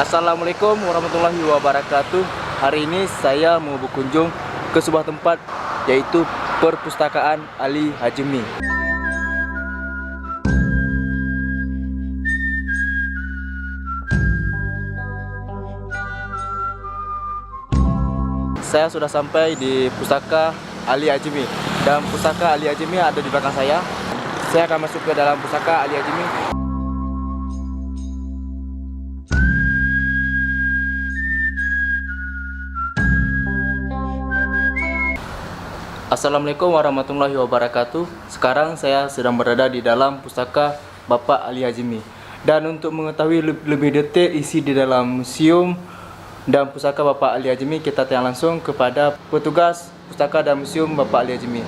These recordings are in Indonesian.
Assalamualaikum warahmatullahi wabarakatuh. Hari ini saya mau berkunjung ke sebuah tempat, yaitu Perpustakaan Ali Hajmi. Saya sudah sampai di Pustaka Ali Hajmi, dan Pustaka Ali Hajmi ada di belakang saya. Saya akan masuk ke dalam Pustaka Ali Hajmi. Assalamualaikum warahmatullahi wabarakatuh. Sekarang saya sedang berada di dalam Pustaka Bapak Ali Hajmi. Dan untuk mengetahui lebih detail isi di dalam museum dan Pustaka Bapak Ali Hajmi, kita tanya langsung kepada petugas Pustaka dan Museum Bapak Ali Hajmi.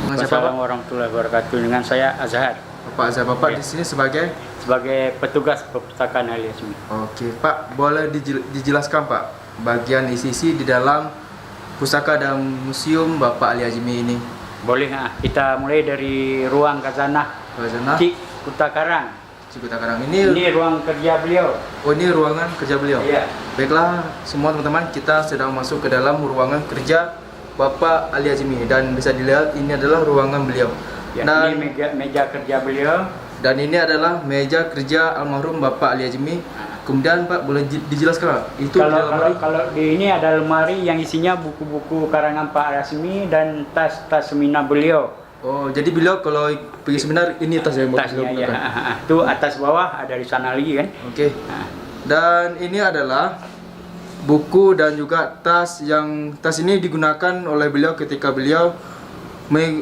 Assalamualaikum warahmatullahi wabarakatuh. Dengan saya Azhar. Bapak Azhar, Bapak Ya. di sini sebagai Petugas Perpustakaan Ali Hajmi. Oke, Pak, boleh dijelaskan Pak bagian isi-isi di dalam Pustaka dan Museum Bapak Ali Hajmi ini? Boleh, kita mulai dari ruang Khazanah Cik Kuta Karang. Cikuta Karang. Ini ruang kerja beliau. Oh, ini ruangan kerja beliau? Iya. Baiklah semua teman-teman, kita sedang masuk ke dalam ruangan kerja Bapak Ali Hajmi, dan bisa dilihat ini adalah ruangan beliau. Ya, Dan ini meja kerja beliau. Dan ini adalah meja kerja almarhum Bapak Ali Hajmi. Kemudian Pak, boleh dijelaskan itu Kalau di ini ada lemari yang isinya buku-buku karangan Pak Hajmi dan tas-tas seminar beliau. Oh, jadi beliau kalau pergi seminar ini tas yang Tasnya ya. Itu atas bawah ada di sana lagi kan. Oke. Dan ini adalah buku dan juga tas ini digunakan oleh beliau ketika beliau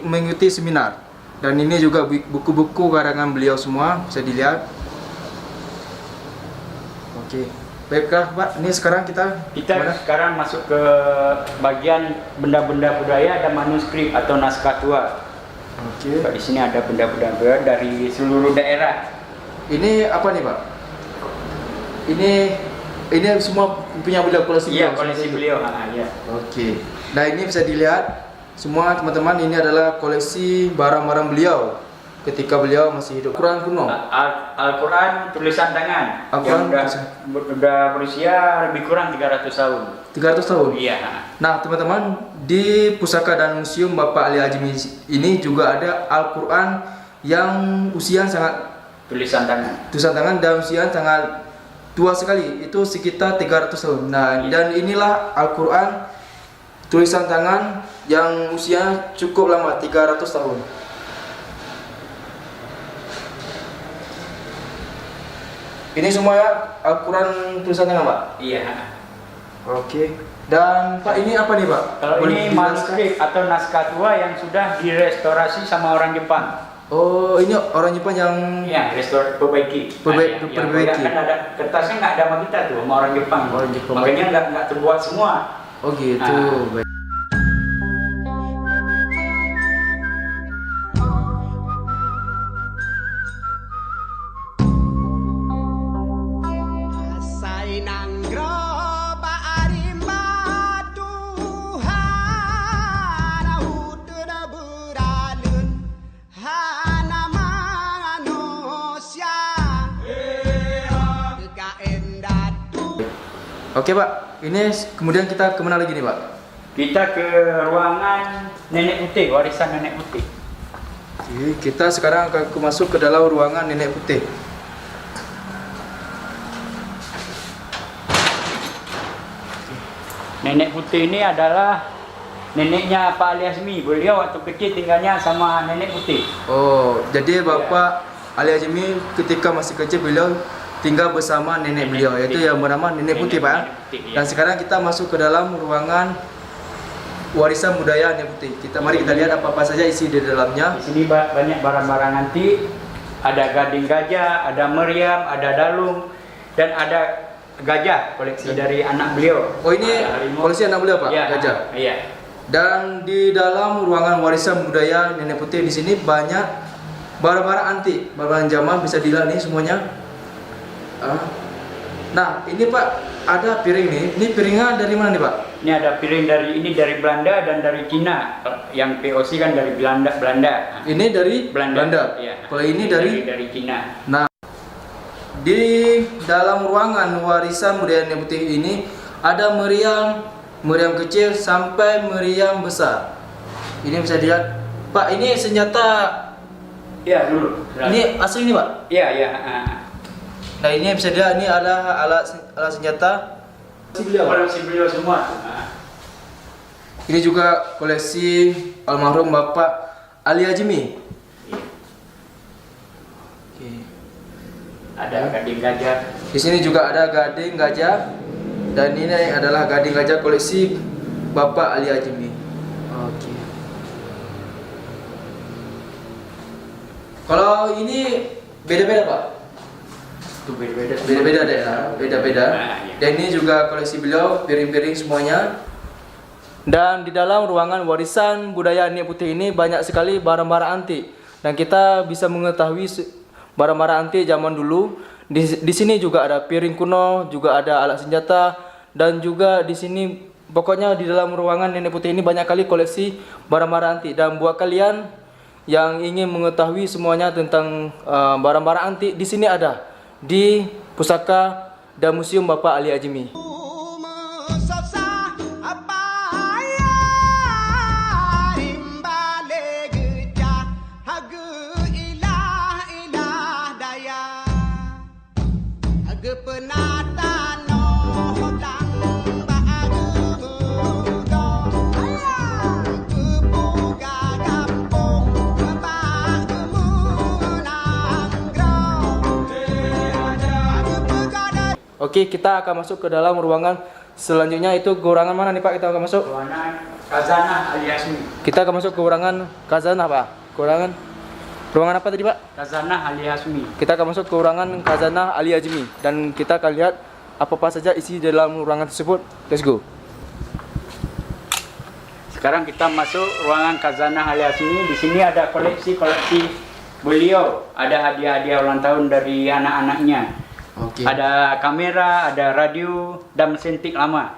mengikuti seminar. Dan ini juga buku-buku karangan beliau semua, bisa dilihat. Oke. Baiklah Pak, ini sekarang kita sekarang masuk ke bagian benda-benda budaya dan manuskrip atau naskah tua. Oke. Di sini ada benda-benda budaya dari seluruh daerah. Ini apa nih Pak? Ini semua punya beliau, koleksi beliau. Iya, koleksi beliau. Ya. Oke. Nah, ini bisa dilihat semua teman-teman, ini adalah koleksi barang-barang beliau ketika beliau masih hidup. Quran kuno. Al-Quran tulisan tangan. Al-Quran yang udah berusia lebih kurang 300 tahun. 300 tahun? Iya. Nah, teman-teman, di Pustaka dan Museum Bapak Ali Hajmi ini juga ada Al-Quran yang usia sangat tulisan tangan dan usia sangat tua sekali, itu sekitar 300 tahun. Nah, dan inilah Al-Quran tulisan tangan yang usia cukup lama, 300 tahun. Ini semua ya Al-Quran tulisan tangan Pak? Iya. Oke. Dan Pak, ini apa nih Pak? Kalau ini manuskrip atau naskah tua yang sudah direstorasi sama orang Jepang. Oh, ini orang Jepang yang perbaiki. Perbaiki. Kan ada kertasnya nggak ada sama kita tuh, sama orang Jepang. Makanya nggak terbuat semua. Oh gitu. Baik. Oke Pak, ini kemudian kita kemana lagi nih Pak? Kita ke ruangan nenek putih, warisan nenek putih. Oke, kita sekarang akan masuk ke dalam ruangan nenek putih. Nenek putih ini adalah neneknya Pak Ali Hajmi. Beliau waktu kecil tinggalnya sama nenek putih. Oh, jadi Bapak Ali Hajmi ketika masih kecil beliau tinggal bersama nenek beliau, yaitu yang bernama Nenek Putih Pak. Dan sekarang kita masuk ke dalam ruangan warisan budaya Nenek Putih. Mari kita lihat apa saja isi di dalamnya. Di sini banyak barang-barang antik. Ada gading gajah, ada meriam, ada dalung, dan ada gajah koleksi dari anak beliau. Oh, ini koleksi anak beliau Pak? Ya, gajah. Iya. Dan di dalam ruangan warisan budaya Nenek Putih di sini banyak barang-barang antik, barang zaman, bisa dilihat nih semuanya. Nah, ini Pak, ada piring nih. Ini piringnya dari mana nih Pak? Ini ada piring dari Belanda dan dari Cina. Yang POC kan dari Belanda. Ini dari Belanda. Iya. Kalau ini dari Cina. Nah, di dalam ruangan warisan budaya Nenek Putih ini ada meriam kecil sampai meriam besar. Ini bisa dilihat, Pak. Ini senjata. Ya dulu. Ini asli ini, Pak. Iya iya. Nah ini bisa dilihat, ini adalah alat senjata Koleksi beliau semua. Ini juga koleksi almarhum Bapak Ali Hazmi. Oke. Ada gading gajah. Di sini juga ada gading gajah, dan ini adalah gading gajah koleksi Bapak Ali Hazmi. Oke. Kalau ini beda-beda, Pak. Itu beda-beda. Beda-beda daerah, beda-beda. Iya. Dan ini juga koleksi beliau, piring-piring semuanya. Dan di dalam ruangan warisan budaya Nenek Putih ini banyak sekali barang-barang antik, dan kita bisa mengetahui barang-barang antik zaman dulu. Di sini juga ada piring kuno, juga ada alat senjata, dan juga di sini pokoknya di dalam ruangan Nenek Putih ini banyak kali koleksi barang-barang antik. Dan buat kalian yang ingin mengetahui semuanya tentang barang-barang antik, di sini ada di Pusaka dan Museum Bapak Ali Hazmi. Oke, kita akan masuk ke dalam ruangan selanjutnya. Itu ke ruangan mana nih, Pak? Kita akan masuk Ruangan Khazanah Ali Hazmi. Kita akan masuk ke ruangan Khazanah, Pak. Ruangan apa tadi, Pak? Khazanah Ali Hazmi. Kita akan masuk ke ruangan Khazanah Ali Hazmi, dan kita akan lihat apa saja isi dalam ruangan tersebut. Let's go. Sekarang kita masuk ruangan Khazanah Ali Hazmi. Di sini ada koleksi beliau. Ada hadiah-hadiah ulang tahun dari anak-anaknya. Oke. Ada kamera, ada radio, dan mesin tik lama.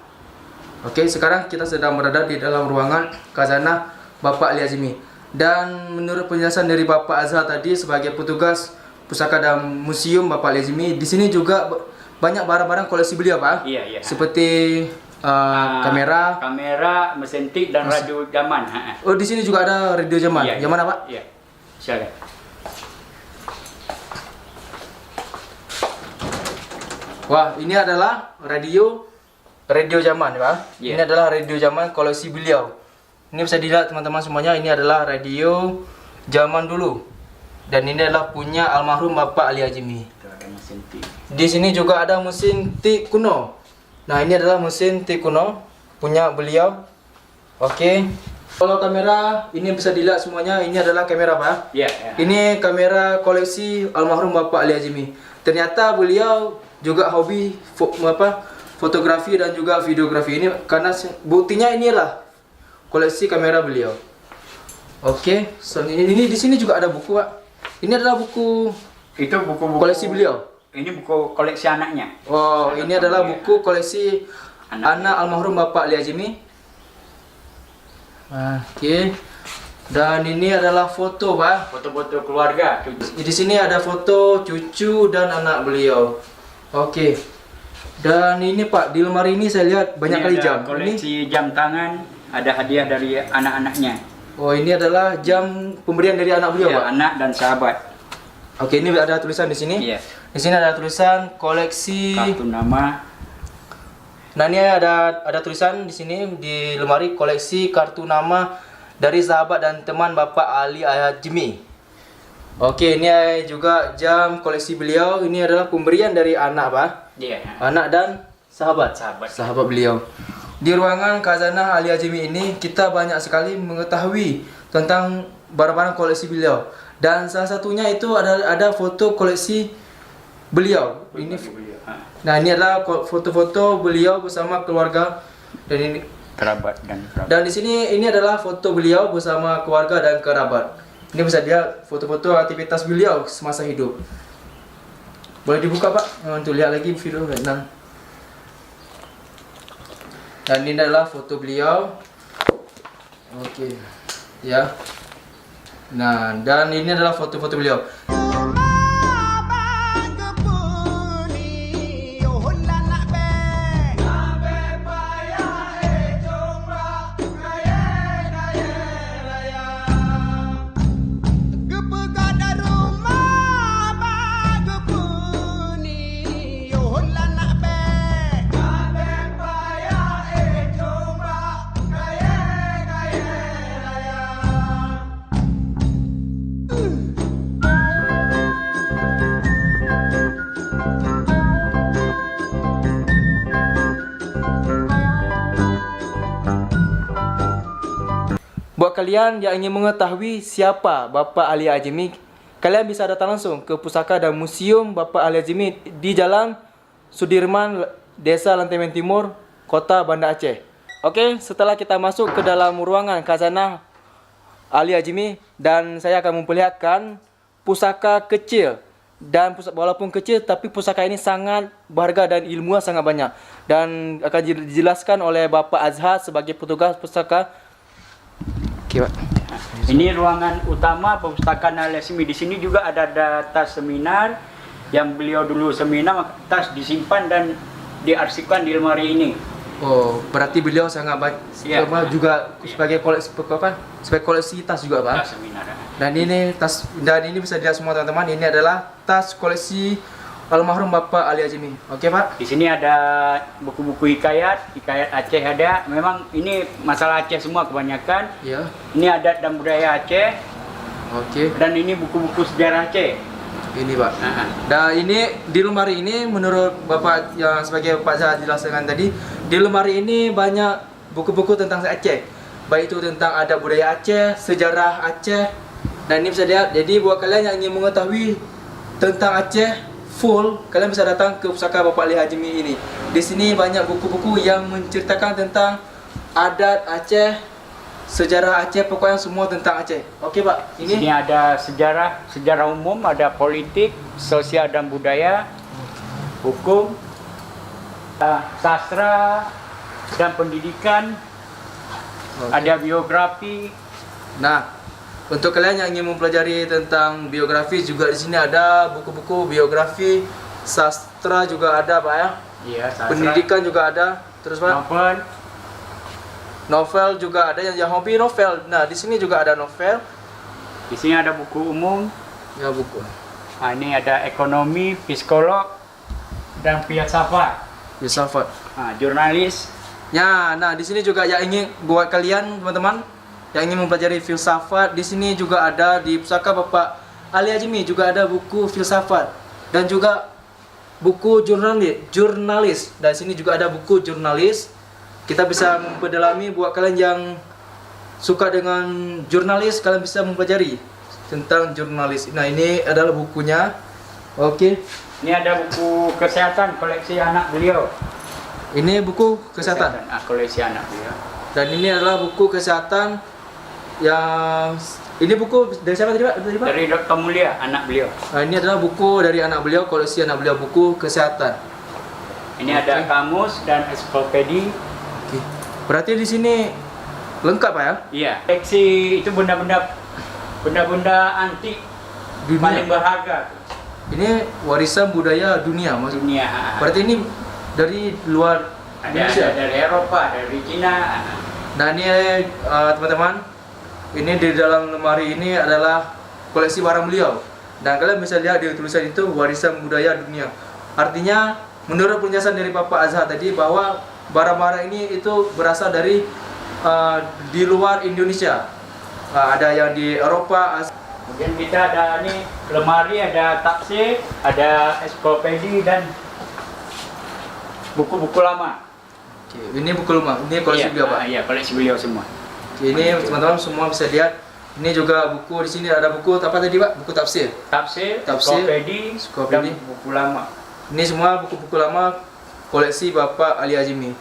Oke, sekarang kita sedang berada di dalam ruangan Khazanah Bapak Ali Hazmi. Dan menurut penjelasan dari Bapak Azhar tadi sebagai petugas Pusaka dan Museum Bapak Ali Hazmi, di sini juga banyak barang-barang koleksi beliau, Pak. Iya, iya. Seperti kamera, mesin tik, dan radio zaman. Oh, di sini juga ada radio zaman. Iya, Yang mana, Pak? Iya. Silakan. Wah, ini adalah radio zaman, Pak. Iya. Ini adalah radio zaman koleksi beliau. Ini bisa dilihat teman-teman semuanya, ini adalah radio zaman dulu. Dan ini adalah punya almarhum Bapak Ali Hazmi. Ada mesin tik. Di sini juga ada mesin tik kuno. Nah, ini adalah mesin tik kuno punya beliau. Oke. Kalau kamera, ini bisa dilihat semuanya, ini adalah kamera, Pak. Iya, iya. Ini kamera koleksi almarhum Bapak Ali Hazmi. Ternyata beliau juga hobi fotografi dan juga videografi, ini karena buktinya inilah koleksi kamera beliau. Oke, ini di sini juga ada buku, Pak. Ini adalah buku Itu buku-buku koleksi beliau. Ini buku koleksi anaknya. Oh, ini adalah buku koleksi anak almarhum Bapak Ali Hazmi. Oke. Dan ini adalah foto, Pak. Foto-foto keluarga. Di sini ada foto cucu dan anak beliau. Oke. Dan ini, Pak, di lemari ini saya lihat banyak kali jam. Koleksi jam tangan, ada hadiah dari anak-anaknya. Oh, ini adalah jam pemberian dari anak beliau, Ya, Pak. anak dan sahabat. Oke, ini ada tulisan di sini. Iya. Di sini ada tulisan koleksi. Kartu nama. Nah, ini ada tulisan di sini di lemari, koleksi kartu nama dari sahabat dan teman Bapak Ali Hazmi. Oke, ini juga jam koleksi beliau. Ini adalah pemberian dari anak, Pak. Iya. Anak dan sahabat. Sahabat. Beliau. Di ruangan Khazanah Ali Hazmi ini kita banyak sekali mengetahui tentang barang-barang koleksi beliau. Dan salah satunya itu ada foto koleksi beliau. Nah, ini adalah foto-foto beliau bersama keluarga, dan ini Kerabat. dan di sini ini adalah foto beliau bersama keluarga dan kerabat. Ini bisa dilihat foto-foto aktivitas beliau semasa hidup. Boleh dibuka, Pak, untuk lihat lagi video Vietnam. Dan ini adalah foto beliau. Oke. Ya. Nah, dan ini adalah foto-foto beliau. buat kalian yang ingin mengetahui siapa Bapak Ali Azmi, kalian bisa datang langsung ke Pusaka dan Museum Bapak Ali Azmi di Jalan Sudirman, Desa Lantemen Timur, Kota Banda Aceh. Oke, setelah kita masuk ke dalam ruangan khazanah Ali Azmi, dan saya akan memperlihatkan pusaka kecil. Dan walaupun kecil, tapi pusaka ini sangat berharga dan ilmunya sangat banyak. Dan akan dijelaskan oleh Bapak Azhar sebagai petugas pusaka. Oke, Pak. Ini ruangan utama perpustakaan Ali Azmi. Di sini juga ada data seminar yang beliau dulu seminar, tas disimpan dan diarsipkan di lemari ini. Oh, berarti beliau sangat baik. Iya. Juga sebagai koleksi apa? Sebagai koleksi tas juga, Pak. Tas seminar. Dan ini tas, dan ini bisa dilihat semua teman-teman, ini adalah tas koleksi almarhum Bapak Ali Azmi. Oke, Pak? Di sini ada buku-buku hikayat Aceh ada. Memang ini masalah Aceh semua kebanyakan. Iya. Ini adat dan budaya Aceh. Oke. Dan ini buku-buku sejarah Aceh. Ini, Pak. Dan ini di lemari ini menurut Bapak yang sebagai Pak Zah jelaskan tadi, di lemari ini banyak buku-buku tentang Aceh. Baik itu tentang adat budaya Aceh, sejarah Aceh. Dan ini bisa lihat, jadi buat kalian yang ingin mengetahui tentang Aceh full, kalian bisa datang ke Pusaka Bapak Ali Azmi ini. Di sini banyak buku-buku yang menceritakan tentang adat Aceh, sejarah Aceh, pokoknya semua tentang Aceh. Oke, Pak. Di sini ada sejarah umum, ada politik, sosial dan budaya, hukum, sastra dan pendidikan, ada biografi. Nah, untuk kalian yang ingin mempelajari tentang biografi juga di sini ada buku-buku biografi, sastra juga ada, Pak ya. Iya, sastra. Pendidikan juga ada. Terus, Pak. Novel juga ada yang hobi novel. Nah, di sini juga ada novel. Di sini ada buku umum. Ya, buku. Nah, ini ada ekonomi, psikolog, dan filsafat. Filsafat. Nah, jurnalis. Ya, nah di sini juga yang ingin buat kalian teman-teman yang ingin mempelajari filsafat, di sini juga ada di Pusaka Bapak Ali Azmi juga ada buku filsafat dan juga buku jurnalis. Dan sini juga ada buku jurnalis. Kita bisa memperdalami buat kalian yang suka dengan jurnalis, kalian bisa mempelajari tentang jurnalis. Nah, ini adalah bukunya. Oke. Ini ada buku kesehatan koleksi anak beliau. Ini buku kesehatan. Koleksi anak beliau. Dan ini adalah buku kesehatan yang ini buku dari siapa tadi, Pak? Dari Dr. Mulia, anak beliau. Nah, ini adalah buku dari anak beliau, koleksi anak beliau, buku kesehatan. Ini ada kamus dan ensiklopedi. Oke. Berarti di sini lengkap, Pak ya? Iya. Koleksi itu benda-benda antik Dunia. paling berharga. Ini warisan budaya dunia, Mas. Dunia. Berarti ini dari luar Indonesia. Ada dari Eropa, dari Cina. Nah, ini teman-teman, ini di dalam lemari ini adalah koleksi barang beliau. Dan kalian bisa lihat di tulisan itu warisan budaya dunia. Artinya menurut penjelasan dari Bapak Azhar tadi bahwa barang-barang ini itu berasal dari di luar Indonesia. Ada yang di Eropa. Kemudian kita ada nih lemari, ada tafsir, ada ensiklopedi dan buku-buku lama. Oke, ini buku lama. Ini koleksi beliau, Pak. Iya, koleksi beliau semua. Oke, ini teman-teman semua bisa lihat. Ini juga buku, di sini ada buku apa tadi, Pak? Buku tafsir. Tafsir, ensiklopedi, dan buku lama. Ini semua buku-buku lama koleksi Bapak Ali Azmi.